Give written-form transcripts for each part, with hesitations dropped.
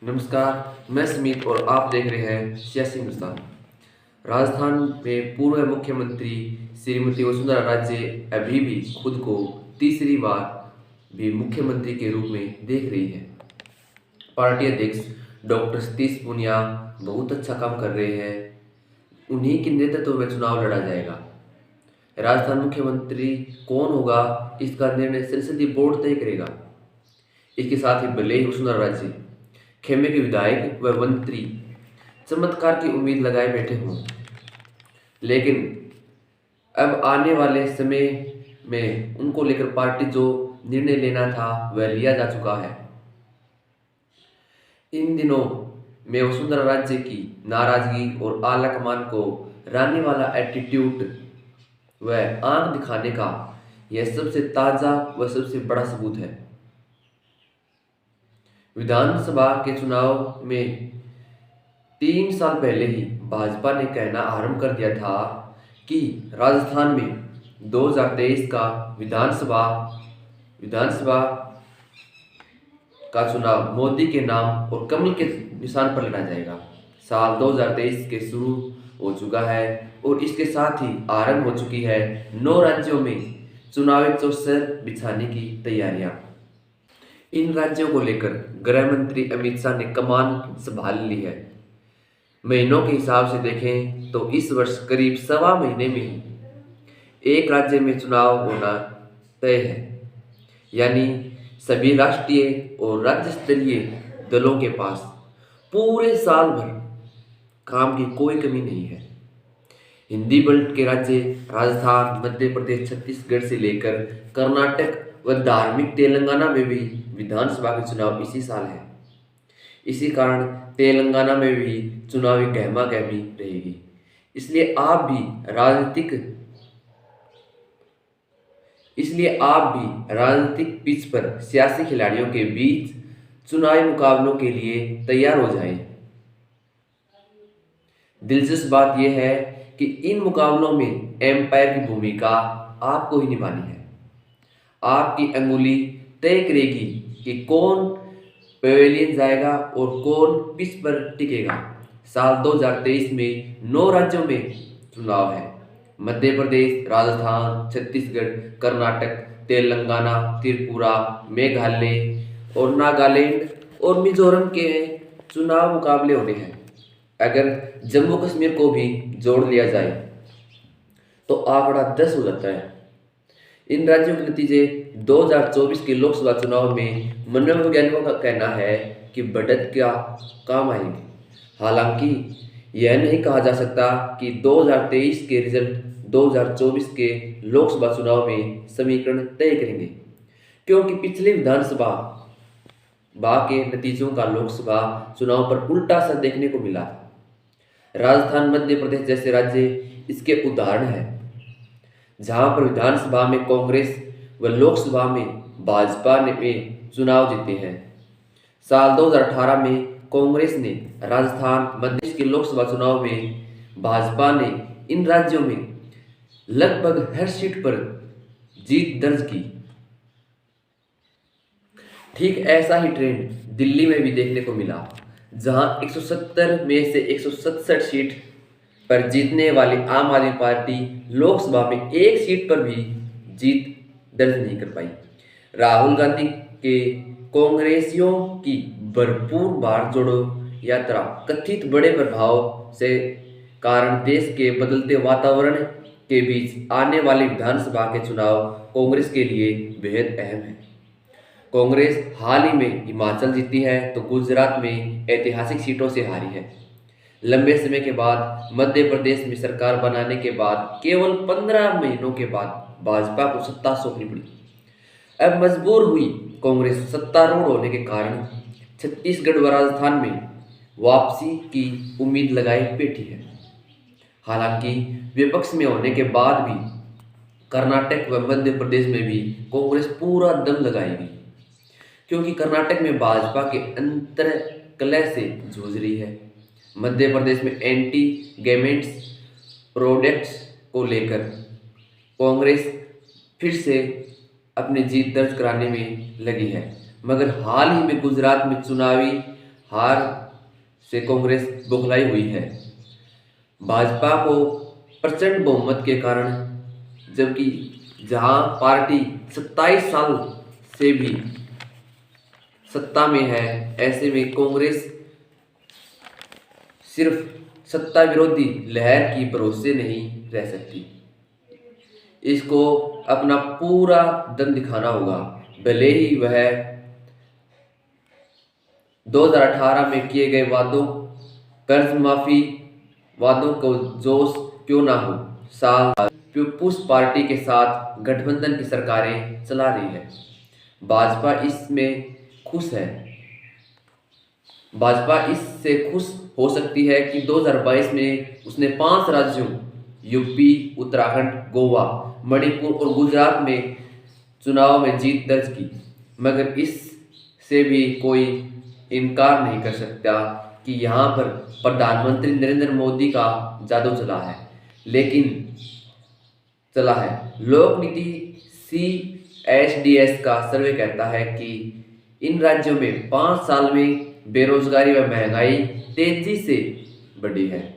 नमस्कार, मैं स्मित और आप देख रहे हैं सियासी हिंदुस्तान। राजस्थान में पूर्व मुख्यमंत्री श्रीमती वसुंधरा राजे अभी भी खुद को तीसरी बार भी मुख्यमंत्री के रूप में देख रही है। पार्टी अध्यक्ष डॉक्टर सतीश पूनिया बहुत अच्छा काम कर रहे हैं। उन्हीं के नेतृत्व में चुनाव लड़ा जाएगा। राजस्थान मुख्यमंत्री कौन होगा, इसका निर्णय संसदीय बोर्ड तय करेगा। इसके साथ ही भले ही वसुंधरा राजे खेमे के विधायक व मंत्री चमत्कार की उम्मीद लगाए बैठे हों, लेकिन अब आने वाले समय में उनको लेकर पार्टी जो निर्णय लेना था वह लिया जा चुका है। इन दिनों में वसुंधरा राजे की नाराजगी और आला कमान को रानी वाला एटीट्यूड व आंख दिखाने का यह सबसे ताजा व सबसे बड़ा सबूत है। विधानसभा के चुनाव में 3 साल पहले ही भाजपा ने कहना आरंभ कर दिया था कि राजस्थान में 2023 का विधानसभा का चुनाव मोदी के नाम और कमल के निशान पर लड़ा जाएगा। साल 2023 के शुरू हो चुका है और इसके साथ ही आरंभ हो चुकी है 9 राज्यों में चुनावी चौसर बिछाने की तैयारियां। इन राज्यों को लेकर गृह मंत्री अमित शाह ने कमान संभाल ली है। महीनों के हिसाब से देखें तो इस वर्ष करीब 1.25 महीने में ही एक राज्य में चुनाव होना तय है, यानी सभी राष्ट्रीय और राज्य स्तरीय दलों के पास पूरे साल भर काम की कोई कमी नहीं है। हिंदी बेल्ट के राज्य राजस्थान, मध्य प्रदेश, छत्तीसगढ़ से लेकर कर्नाटक व धार्मिक तेलंगाना में भी विधानसभा के चुनाव इसी साल है। इसी कारण तेलंगाना में भी चुनावी गहमा गहमी रहेगी। इसलिए आप भी राजनीतिक पिच पर सियासी खिलाड़ियों के बीच चुनावी मुकाबलों के लिए तैयार हो जाएं। दिलचस्प बात यह है कि इन मुकाबलों में एम्पायर की भूमिका आपको ही निभानी है। आपकी अंगुली तय करेगी कि कौन पवेलियन जाएगा और कौन पिच पर टिकेगा। साल 2023 में 9 राज्यों में चुनाव है। मध्य प्रदेश, राजस्थान, छत्तीसगढ़, कर्नाटक, तेलंगाना, त्रिपुरा, मेघालय और नागालैंड और मिजोरम के चुनाव मुकाबले होने हैं। अगर जम्मू कश्मीर को भी जोड़ लिया जाए तो आंकड़ा 10 हो जाता है। इन राज्यों के नतीजे 2024 के लोकसभा चुनाव में मनोवैज्ञानिकों का कहना है कि बढ़त क्या काम आएगी। हालांकि यह नहीं कहा जा सकता कि 2023 के रिजल्ट 2024 के लोकसभा चुनाव में समीकरण तय करेंगे, क्योंकि पिछले विधानसभा के नतीजों का लोकसभा चुनाव पर उल्टा असर देखने को मिला। राजस्थान, मध्य प्रदेश जैसे राज्य इसके उदाहरण हैं, जहां पर विधानसभा में कांग्रेस व लोकसभा में भाजपा ने चुनाव जीते हैं। साल 2018 में कांग्रेस ने राजस्थान, मध्य प्रदेश के लोकसभा चुनाव में, भाजपा ने इन राज्यों में लगभग हर सीट पर जीत दर्ज की। ठीक ऐसा ही ट्रेंड दिल्ली में भी देखने को मिला, जहां 170 में से 167 सीट पर जीतने वाली आम आदमी पार्टी लोकसभा में एक सीट पर भी जीत दर्ज नहीं कर पाई। राहुल गांधी के कांग्रेसियों की भरपूर भारत जोड़ो यात्रा कथित बड़े प्रभाव से कारण देश के बदलते वातावरण के बीच आने वाले विधानसभा के चुनाव कांग्रेस के लिए बेहद अहम है। कांग्रेस हाल ही में हिमाचल जीती है तो गुजरात में ऐतिहासिक सीटों से हारी है। लंबे समय के बाद मध्य प्रदेश में सरकार बनाने के बाद केवल 15 महीनों के बाद भाजपा को सत्ता सौंपनी पड़ी। अब मजबूर हुई कांग्रेस सत्तारूढ़ होने के कारण छत्तीसगढ़ व राजस्थान में वापसी की उम्मीद लगाए बैठी है। हालांकि विपक्ष में होने के बाद भी कर्नाटक व मध्य प्रदेश में भी कांग्रेस पूरा दम लगाएगी, क्योंकि कर्नाटक में भाजपा के अंतर कलह से जूझ रही है। मध्य प्रदेश में एंटी गवर्नमेंट प्रोडक्ट्स को लेकर कांग्रेस फिर से अपनी जीत दर्ज कराने में लगी है, मगर हाल ही में गुजरात में चुनावी हार से कांग्रेस बौखलाई हुई है। भाजपा को प्रचंड बहुमत के कारण, जबकि जहां पार्टी 27 साल से भी सत्ता में है, ऐसे में कांग्रेस सिर्फ सत्ता विरोधी लहर की भरोसे नहीं रह सकती। इसको अपना पूरा दम दिखाना होगा, भले ही वह 2018 में किए गए वादों, कर्ज माफी वादों को जोश क्यों ना हो। साल पीपुल्स पार्टी के साथ गठबंधन की सरकारें चला रही है। भाजपा इसमें खुश है। भाजपा इससे खुश हो सकती है कि 2022 में उसने 5 राज्यों यूपी, उत्तराखंड, गोवा, मणिपुर और गुजरात में चुनाव में जीत दर्ज की। मगर इससे भी कोई इनकार नहीं कर सकता कि यहाँ पर प्रधानमंत्री नरेंद्र मोदी का जादू चला है। लोक नीति CSDS का सर्वे कहता है कि इन राज्यों में 5 साल में बेरोजगारी व महंगाई तेजी से बढ़ी है।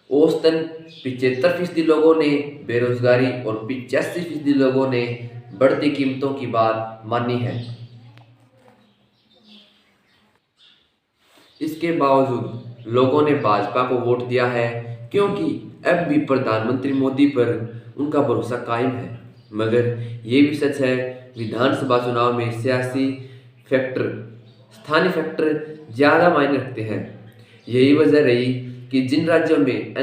औसतन 75% लोगों ने बेरोजगारी और 85% लोगों ने बढ़ती कीमतों की बात मानी है। इसके बावजूद लोगों ने भाजपा को वोट दिया है, क्योंकि अब भी प्रधानमंत्री मोदी पर उनका भरोसा कायम है। मगर ये भी सच है, विधानसभा चुनाव में स्थानीय फैक्टर ज़्यादा मायने रखते हैं। यही वजह रही कि जिन राज्यों में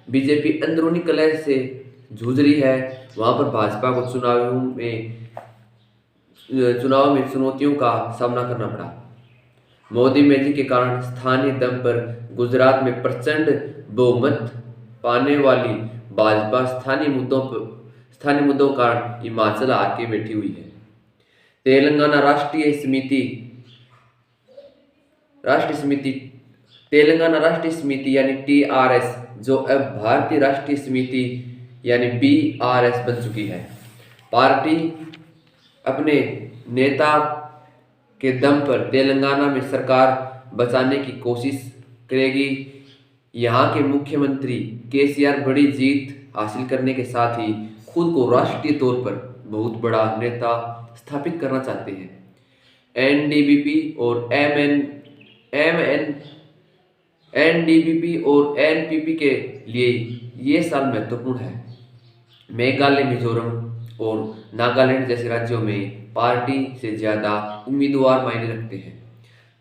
बीजेपी अंदरूनी कलह से जूझ रही है, वहां पर भाजपा को चुनाव में चुनौतियों का सामना करना पड़ा। मोदी मैजिक के कारण स्थानीय दम पर गुजरात में प्रचंड बहुमत पाने वाली भाजपा स्थानीय मुद्दों का हिमाचल आके बैठी हुई है। तेलंगाना राष्ट्रीय समिति यानी TRS, जो अब भारतीय राष्ट्रीय समिति यानी BRS बन चुकी है। पार्टी अपने नेता के दम पर तेलंगाना में सरकार बचाने की कोशिश करेगी। यहाँ के मुख्यमंत्री KCR बड़ी जीत हासिल करने के साथ ही खुद को राष्ट्रीय तौर पर बहुत बड़ा नेता स्थापित करना चाहते हैं। NDBP और NPP के लिए ये साल महत्वपूर्ण है। मेघालय, मिजोरम और नागालैंड जैसे राज्यों में पार्टी से ज़्यादा उम्मीदवार मायने रखते हैं।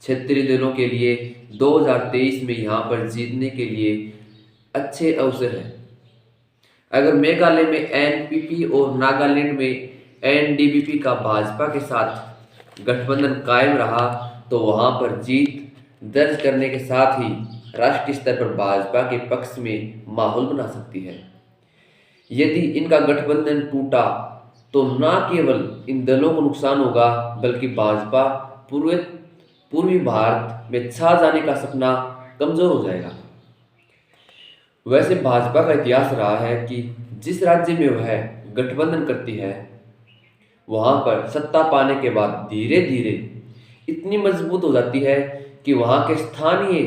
क्षेत्रीय दलों के लिए 2023 में यहाँ पर जीतने के लिए अच्छे अवसर हैं। अगर मेघालय में NPP और नागालैंड में NDBP का भाजपा के साथ गठबंधन कायम रहा, तो वहाँ पर जीत दर्ज करने के साथ ही राष्ट्रीय स्तर पर भाजपा के पक्ष में माहौल बना सकती है। यदि इनका गठबंधन टूटा तो न केवल इन दलों को नुकसान होगा, बल्कि भाजपा पूर्वी भारत में छा जाने का सपना कमजोर हो जाएगा। वैसे भाजपा का इतिहास रहा है कि जिस राज्य में वह गठबंधन करती है, वहां पर सत्ता पाने के बाद धीरे धीरे इतनी मजबूत हो जाती है कि वहां के स्थानीय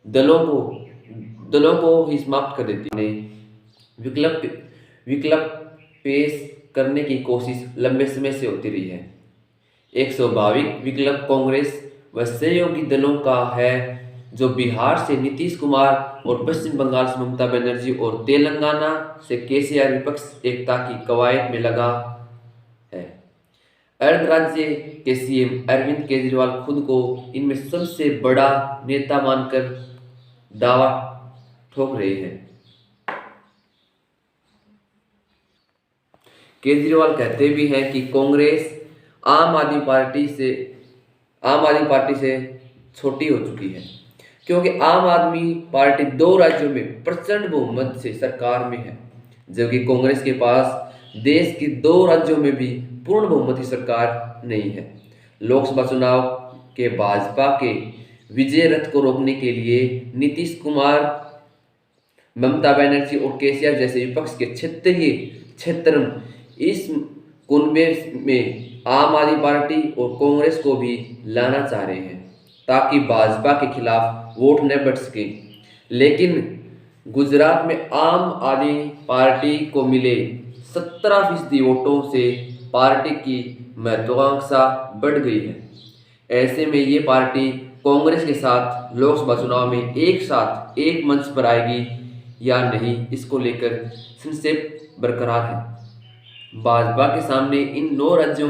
दलों को ही समाप्त कर देती है। विकल्प पेश करने की कोशिश लंबे समय से होती रही है। एक स्वाभाविक विकल्प कांग्रेस व सहयोगी दलों का है, जो बिहार से नीतीश कुमार और पश्चिम बंगाल से ममता बनर्जी और तेलंगाना से KCR विपक्ष एकता की कवायद में लगा है। अर्ध राज्य के CM अरविंद केजरीवाल खुद को इनमें सबसे बड़ा नेता मानकर दावा ठोक रहे हैं। केजरीवाल कहते भी हैं कि कांग्रेस आम आदमी पार्टी से छोटी हो चुकी है, क्योंकि आम आदमी पार्टी 2 राज्यों में प्रचंड बहुमत से सरकार में है, जबकि कांग्रेस के पास देश के 2 राज्यों में भी पूर्ण बहुमत की सरकार नहीं है। लोकसभा चुनाव के भाजपा के विजय रथ को रोकने के लिए नीतीश कुमार, ममता बनर्जी और KCR जैसे विपक्ष के क्षेत्र इस कुनबे में आम आदमी पार्टी और कांग्रेस को भी लाना चाह रहे हैं। ताकि भाजपा के खिलाफ वोट न बढ़ सके। लेकिन गुजरात में आम आदमी पार्टी को मिले 17% वोटों से पार्टी की महत्वाकांक्षा बढ़ गई है। ऐसे में ये पार्टी कांग्रेस के साथ लोकसभा चुनाव में एक साथ एक मंच पर आएगी या नहीं, इसको लेकर संशय बरकरार है। भाजपा के सामने इन 9 राज्यों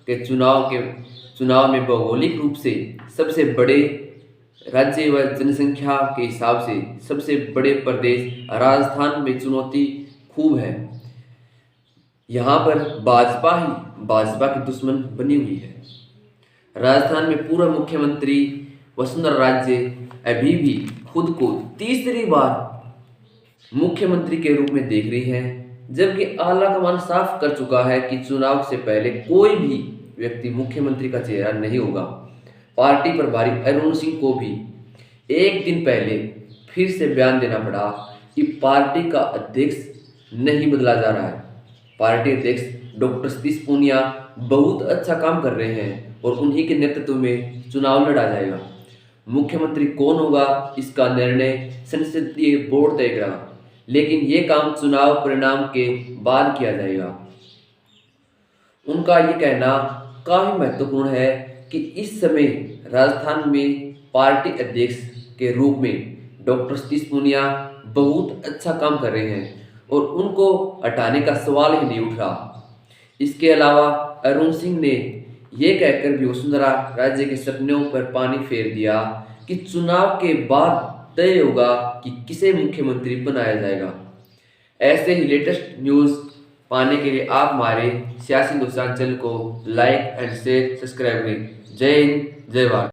के चुनाव में भौगोलिक रूप से सबसे बड़े राज्य व जनसंख्या के हिसाब से सबसे बड़े प्रदेश राजस्थान में चुनौती खूब है। यहाँ पर भाजपा की दुश्मन बनी हुई है। राजस्थान में पूर्व मुख्यमंत्री वसुंधरा राजे अभी भी खुद को तीसरी बार मुख्यमंत्री के रूप में देख रही है, जबकि आला कमान साफ कर चुका है कि चुनाव से पहले कोई भी व्यक्ति मुख्यमंत्री का चेहरा नहीं होगा। पार्टी प्रभारी अरुण सिंह को भी एक दिन पहले फिर से बयान देना पड़ा कि पार्टी का अध्यक्ष नहीं बदला जा रहा है। पार्टी अध्यक्ष डॉक्टर सतीश पूनिया बहुत अच्छा काम कर रहे हैं और उन्हीं के नेतृत्व में चुनाव लड़ा जाएगा। मुख्यमंत्री कौन होगा इसका निर्णय संसदीय बोर्ड तय करेगा, लेकिन ये काम चुनाव परिणाम के बाद किया जाएगा। उनका ये कहना काफी महत्वपूर्ण है कि इस समय राजस्थान में पार्टी अध्यक्ष के रूप में डॉक्टर सतीश पूनिया बहुत अच्छा काम कर रहे हैं और उनको हटाने का सवाल ही नहीं उठ रहा। इसके अलावा अरुण सिंह ने यह कहकर भी वसुंधरा राजे के सपनों पर पानी फेर दिया कि चुनाव के बाद तय होगा कि किसे मुख्यमंत्री बनाया जाएगा। ऐसे ही लेटेस्ट न्यूज़ पाने के लिए आप हमारे सियासी हिंदुस्तान चैनल को लाइक एंड शेयर सब्सक्राइब करें। जय हिंद, जय भारत।